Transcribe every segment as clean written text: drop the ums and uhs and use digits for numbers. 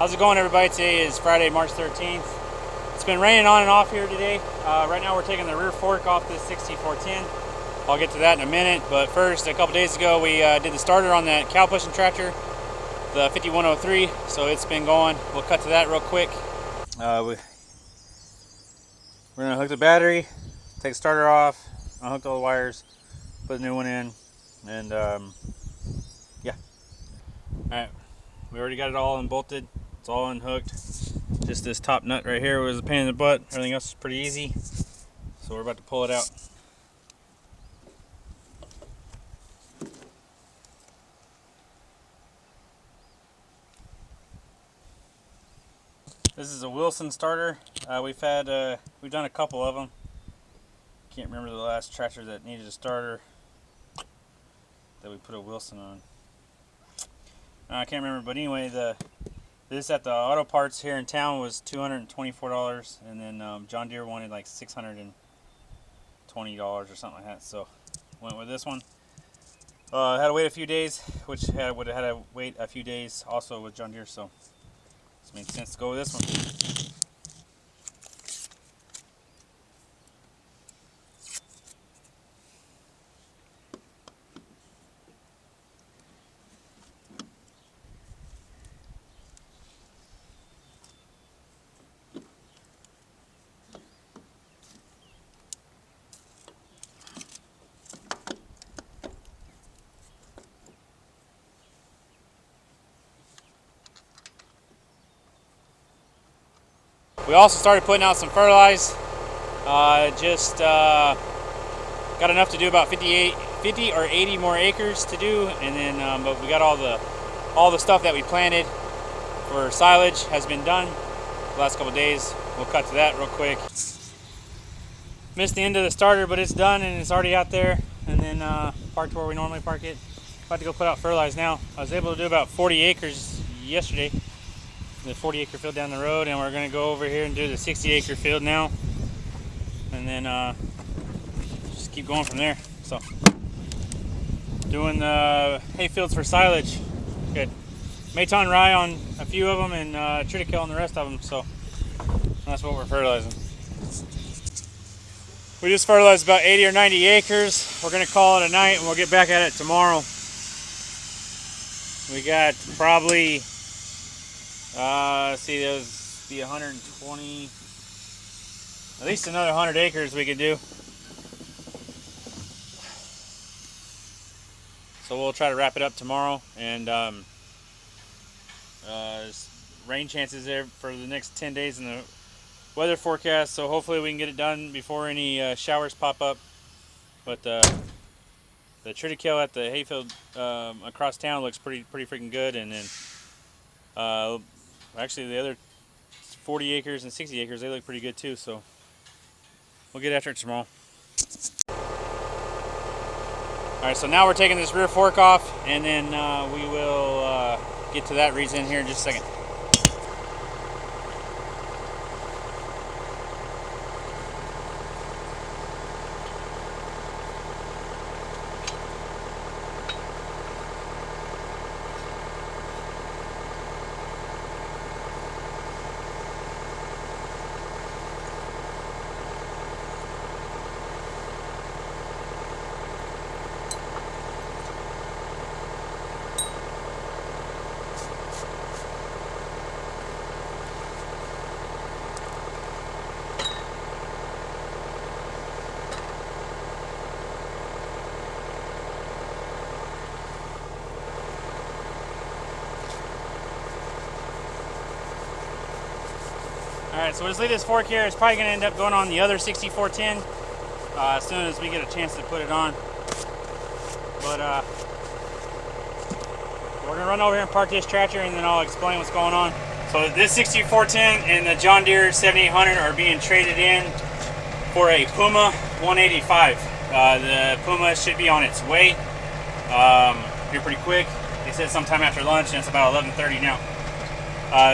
How's it going, everybody? Today is Friday, March 13th. It's been raining on and off here today. Right now we're taking the rear fork off this 6410. I'll get to that in a minute, but first, a couple days ago we did the starter on that cow pushing tractor, the 5103, so it's been going. We'll cut to that real quick. We're going to hook the battery, take the starter off, unhook all the wires, put a new one in, and yeah. Alright, we already got it all unbolted. It's all unhooked. Just this top nut right here was a pain in the butt. Everything else is pretty easy. So we're about to pull it out. This is a Wilson starter. We've done a couple of them. Can't remember the last tractor that needed a starter that we put a Wilson on. I can't remember, but anyway, this at the auto parts here in town was $224, and then John Deere wanted like $620 or something like that. So went with this one. Had to wait a few days, which would have had to wait a few days also with John Deere. So it makes sense to go with this one. We also started putting out some fertilize. Just got enough to do about 50 or 80 more acres to do, and then but we got all the stuff that we planted for silage has been done the last couple of days. We'll cut to that real quick. Missed the end of the starter, but it's done and it's already out there, and then parked where we normally park it. About to go put out fertilize now. I was able to do about 40 acres yesterday. The 40-acre field down the road, and we're going to go over here and do the 60-acre field now, and then just keep going from there. So doing the hay fields for silage. Good Maton rye on a few of them, and triticale on the rest of them. So that's what we're fertilizing. We just fertilized about 80 or 90 acres. We're going to call it a night, and we'll get back at it tomorrow. We got probably see, there's the 120, at least another 100 acres we could do. So we'll try to wrap it up tomorrow, and rain chances there for the next 10 days in the weather forecast, so hopefully we can get it done before any showers pop up. But the triticale at the hayfield across town looks pretty freaking good, and then actually the other 40 acres and 60 acres, they look pretty good too, so we'll get after it tomorrow. Alright, so now we're taking this rear fork off, and then we will get to that reason here in just a second. Alright, so we'll just leave this fork here. It's probably going to end up going on the other 6410 as soon as we get a chance to put it on. But we're going to run over here and park this tractor, and then I'll explain what's going on. So this 6410 and the John Deere 7800 are being traded in for a Puma 185. The Puma should be on its way here pretty quick. They said sometime after lunch, and it's about 11:30 now.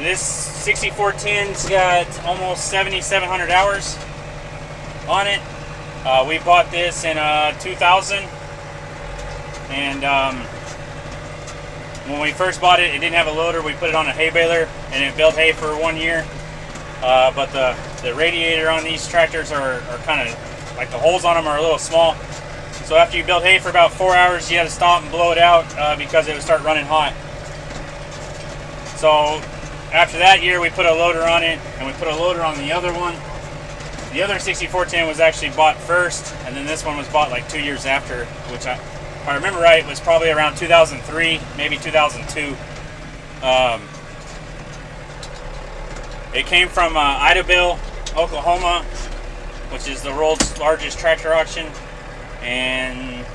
This 6410's got almost 7,700 hours on it. We bought this in 2000, and When we first bought it, it didn't have a loader. We put it on a hay baler, and it baled hay for 1 year. But the radiator on these tractors are kind of, like the holes on them are a little small. So after you bale hay for about 4 hours, you had to stop and blow it out because it would start running hot. So after that year, we put a loader on it, and we put a loader on the other one. The other 6410 was actually bought first, and then this one was bought like 2 years after, which if I remember right, was probably around 2003, maybe 2002. It came from Idabel, Oklahoma, which is the world's largest tractor auction, and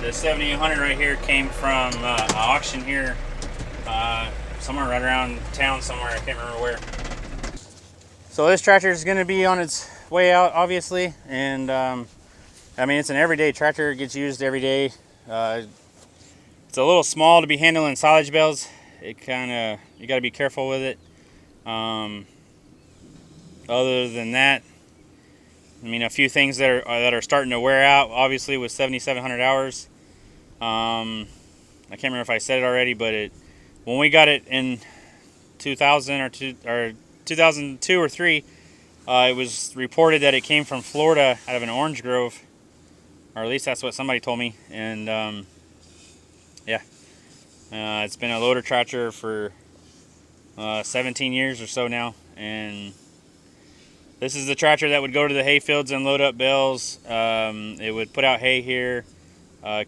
the 7800 right here came from an auction here, somewhere right around town somewhere. I can't remember where. So this tractor is going to be on its way out, obviously, and I mean, it's an everyday tractor. It gets used every day. It's a little small to be handling silage bales. You got to be careful with it. Other than that, I mean, a few things that are starting to wear out, obviously, with 7,700 hours. I can't remember if I said it already, but when we got it in 2000 or 2002 or 3, it was reported that it came from Florida out of an orange grove, or at least that's what somebody told me. And yeah, it's been a loader tractor for 17 years or so now, and this is the tractor that would go to the hay fields and load up bales. It would put out hay here,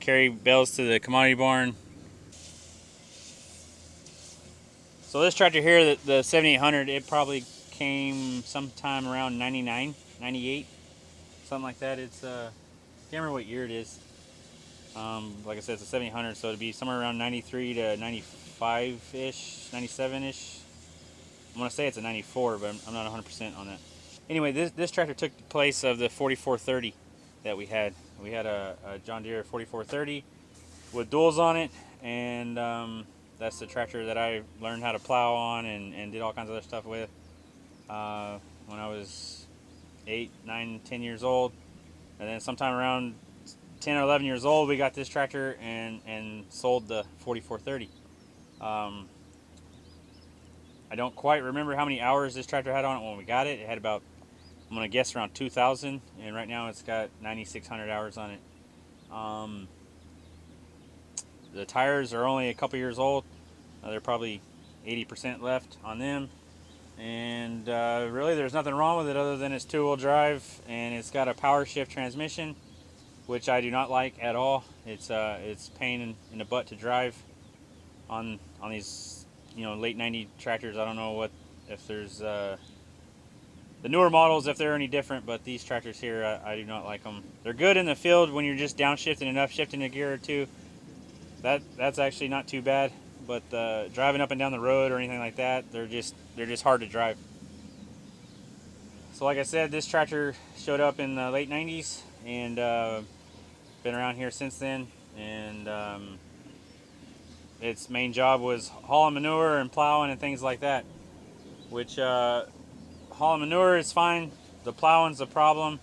carry bales to the commodity barn. So this tractor here, the 7800, it probably came sometime around 99, 98, something like that. It's can't remember what year it is. Like I said, it's a 7800, so it'd be somewhere around 93 to 95-ish, 97-ish. I'm gonna say it's a 94, but I'm not 100% on that. Anyway, this tractor took the place of the 4430 that we had. We had a John Deere 4430 with duals on it, and that's the tractor that I learned how to plow on and did all kinds of other stuff with when I was 8, 9, 10 years old. And then sometime around 10 or 11 years old, we got this tractor and sold the 4430. I don't quite remember how many hours this tractor had on it when we got it. It had about, I'm going to guess, around 2,000, and right now it's got 9,600 hours on it. The tires are only a couple years old. They're probably 80% left on them. And really there's nothing wrong with it other than it's two-wheel drive, and it's got a power shift transmission, which I do not like at all. It's pain in the butt to drive on these, late 90 tractors. I don't know if there's the newer models, if they're any different, but these tractors here, I do not like them. They're good in the field when you're just downshifting and upshifting a gear or two. That's actually not too bad, but driving up and down the road or anything like that, they're just hard to drive. So like I said, this tractor showed up in the late 90s, and been around here since then, and its main job was hauling manure and plowing and things like that, which hauling manure is fine. The plowing's the problem.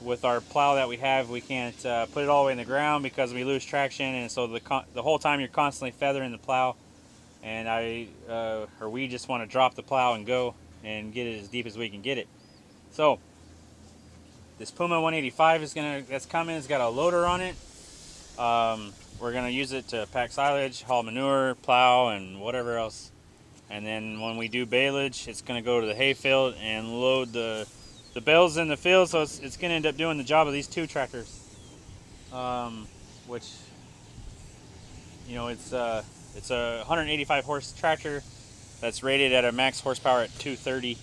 With our plow that we have, we can't put it all the way in the ground because we lose traction, and so the whole time you're constantly feathering the plow, and we just want to drop the plow and go and get it as deep as we can get it. So this Puma 185 that's coming. It's got a loader on it. We're gonna use it to pack silage, haul manure, plow, and whatever else. And then when we do baleage, it's gonna go to the hay field and load the bales in the field. So it's going to end up doing the job of these two tractors, which, it's a 185 horse tractor that's rated at a max horsepower at 230,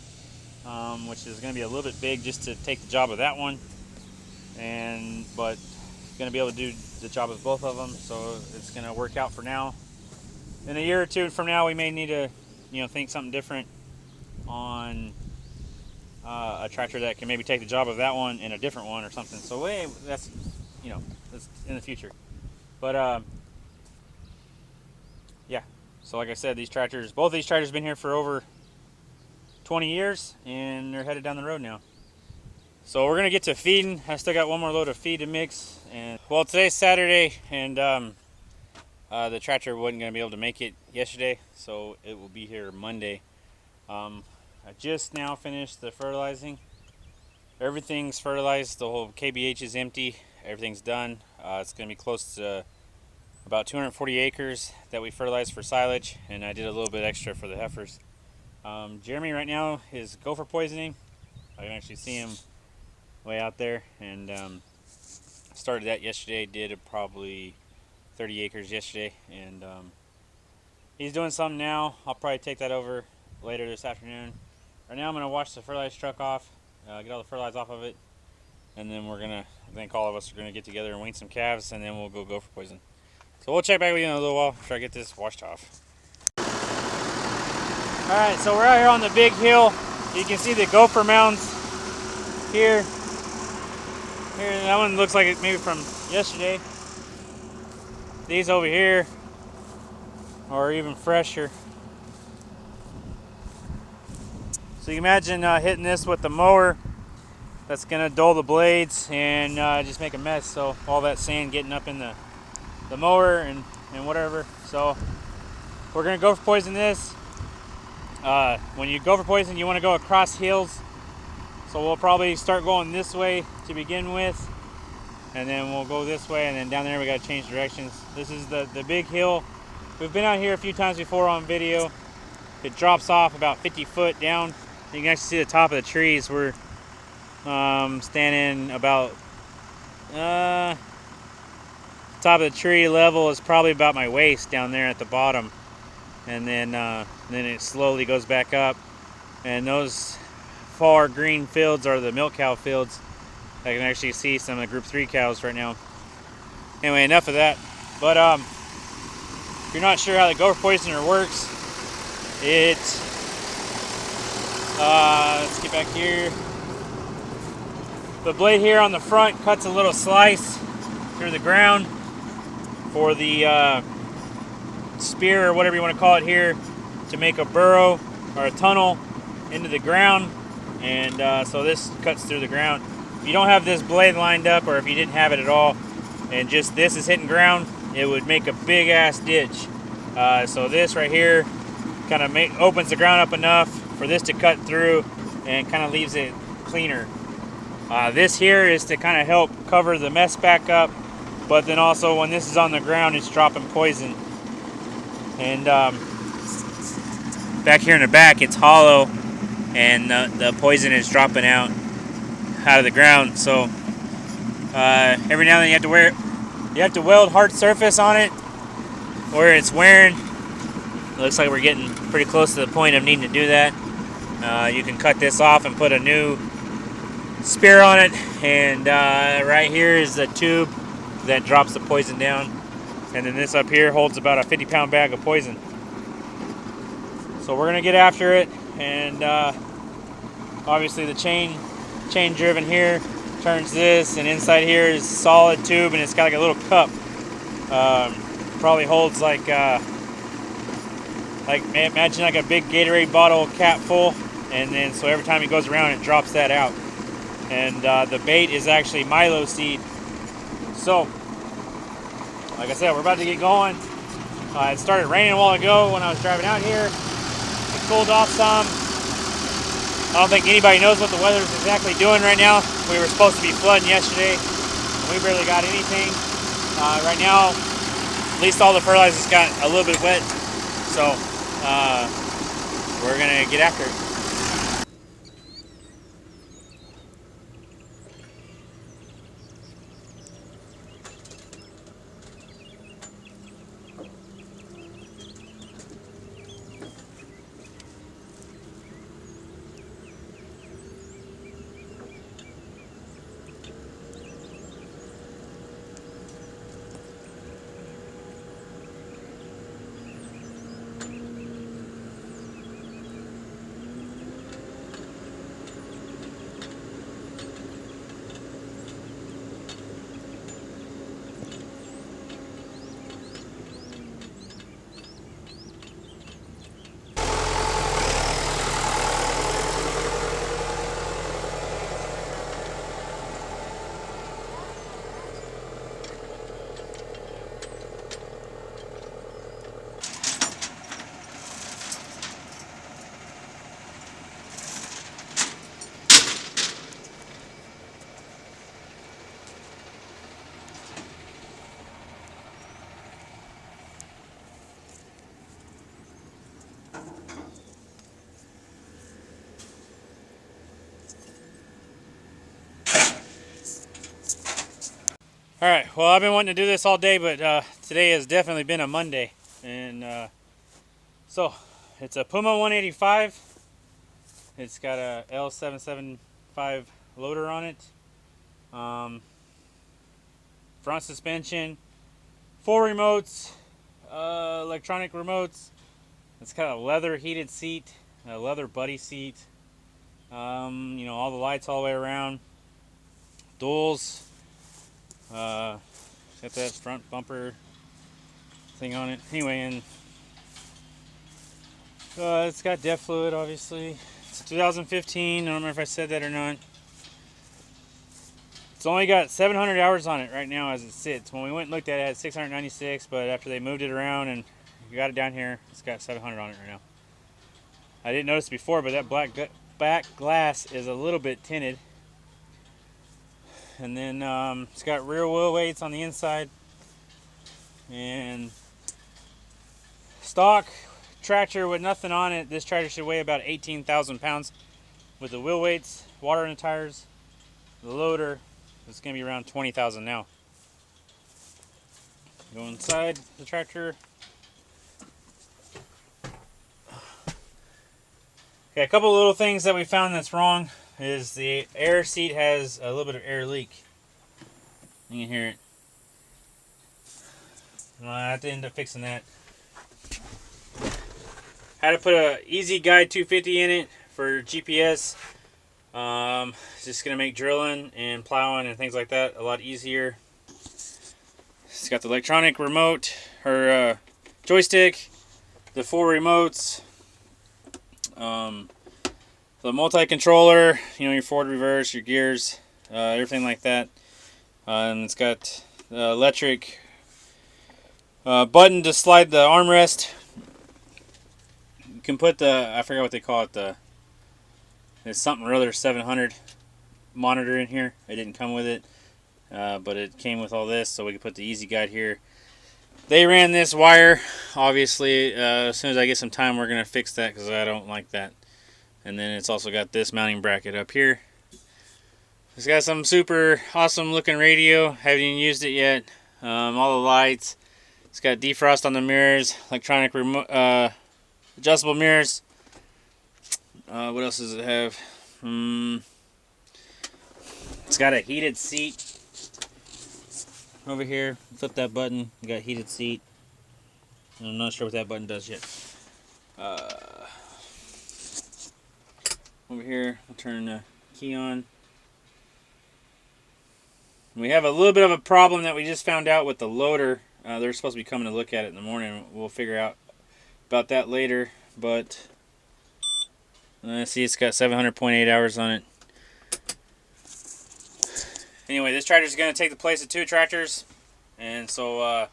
which is going to be a little bit big just to take the job of that one, but it's going to be able to do the job of both of them. So it's going to work out for now. In a year or two from now, we may need to think something different on a tractor that can maybe take the job of that one and a different one or something. So that's that's in the future. But yeah. So like I said, both these tractors have been here for over 20 years, and they're headed down the road now. So we're gonna get to feeding. I still got one more load of feed to mix. And well, today's Saturday, and The tractor wasn't going to be able to make it yesterday, so it will be here Monday. I just now finished the fertilizing. Everything's fertilized. The whole KBH is empty. Everything's done. It's going to be close to about 240 acres that we fertilized for silage, and I did a little bit extra for the heifers. Jeremy right now is gopher poisoning. I can actually see him way out there, and started that yesterday. Did probably 30 acres yesterday, and he's doing some now. I'll probably take that over later this afternoon. Right now I'm going to wash the fertilizer truck off, get all the fertilizer off of it, and then we're going to, I think all of us are going to get together and wean some calves, and then we'll go for poison. So we'll check back with you in a little while after I get this washed off. Alright, so we're out here on the big hill. You can see the gopher mounds here. That one looks like it maybe from yesterday. These over here are even fresher. So you imagine hitting this with the mower. That's gonna dull the blades and just make a mess. So all that sand getting up in the mower and whatever. So we're gonna go for poison this. When you go for poison, you want to go across hills. So we'll probably start going this way to begin with, and then we'll go this way, and then down there we got to change directions. This is the big hill. We've been out here a few times before on video. It drops off about 50 foot down. You can actually see the top of the trees. We're standing about top of the tree level is probably about my waist down there at the bottom, and then it slowly goes back up, and those far green fields are the milk cow fields. I can actually see some of the group 3 cows right now. Anyway, enough of that. But if you're not sure how the gopher poisoner works, let's get back here. The blade here on the front cuts a little slice through the ground for the spear or whatever you want to call it here to make a burrow or a tunnel into the ground. And so this cuts through the ground. If you don't have this blade lined up, or if you didn't have it at all, and just this is hitting ground, it would make a big ass ditch. So this right here kind of opens the ground up enough for this to cut through and kind of leaves it cleaner. This here is to kind of help cover the mess back up, but then also when this is on the ground, it's dropping poison. And back here in the back, it's hollow, and the poison is dropping out of the ground. So every now and then you have to weld hard surface on it where it's wearing. It looks like we're getting pretty close to the point of needing to do that. You can cut this off and put a new spear on it, and right here is the tube that drops the poison down, and then this up here holds about a 50-pound bag of poison. So we're gonna get after it, and obviously the chain driven here turns this, and inside here is solid tube, and it's got like a little cup. Probably holds like imagine like a big Gatorade bottle cap full, and then so every time it goes around it drops that out. And the bait is actually Milo seed. So like I said, we're about to get going. It started raining a while ago when I was driving out here. It cooled off some. I don't think anybody knows what the weather is exactly doing right now. We were supposed to be flooding yesterday, and we barely got anything. Right now, at least all the fertilizers got a little bit wet, so we're gonna get after it. Alright, well, I've been wanting to do this all day, but today has definitely been a Monday. And so, it's a Puma 185. It's got a L775 loader on it. Front suspension, 4 remotes, electronic remotes. It's got a leather heated seat, a leather buddy seat. You know, all the lights all the way around. Duals. Got that front bumper thing on it. Anyway, and it's got DEF fluid, obviously. It's a 2015. I don't remember if I said that or not. It's only got 700 hours on it right now as it sits. When we went and looked at it, it had 696, but after they moved it around and got it down here, it's got 700 on it right now. I didn't notice it before, but that back glass is a little bit tinted. And then it's got rear wheel weights on the inside. And stock tractor with nothing on it. This tractor should weigh about 18,000 pounds with the wheel weights, water in the tires, the loader. It's going to be around 20,000 now. Go inside the tractor. Okay, a couple of little things that we found that's wrong is the air seat has a little bit of air leak. You can hear it. I have to end up fixing that. Had to put a Easy Guide 250 in it for GPS. It's just gonna make drilling and plowing and things like that a lot easier. It's got the electronic remote or joystick, the 4 remotes, the multi-controller. You know, your forward, reverse, your gears, everything like that. And it's got the electric button to slide the armrest. You can put the, I forgot what they call it, there's something or other 700 monitor in here. It didn't come with it, but it came with all this, so we could put the Easy Guide here. They ran this wire, obviously. As soon as I get some time, we're going to fix that because I don't like that. And then it's also got this mounting bracket up here. It's got some super awesome looking radio. Haven't even used it yet. All the lights. It's got defrost on the mirrors, electronic remote, adjustable mirrors. What else does it have? It's got a heated seat over here. Flip that button. You got heated seat. I'm not sure what that button does yet. Over here, I'll turn the key on. We have a little bit of a problem that we just found out with the loader. They're supposed to be coming to look at it in the morning. We'll figure out about that later. But see, it's got 700.8 hours on it. Anyway, this tractor is going to take the place of 2 tractors. And so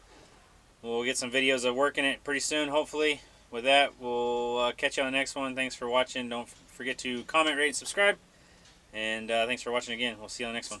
we'll get some videos of working it pretty soon, hopefully. With that, we'll catch you on the next one. Thanks for watching. Don't forget to comment, rate, and subscribe. And thanks for watching again. We'll see you on the next one.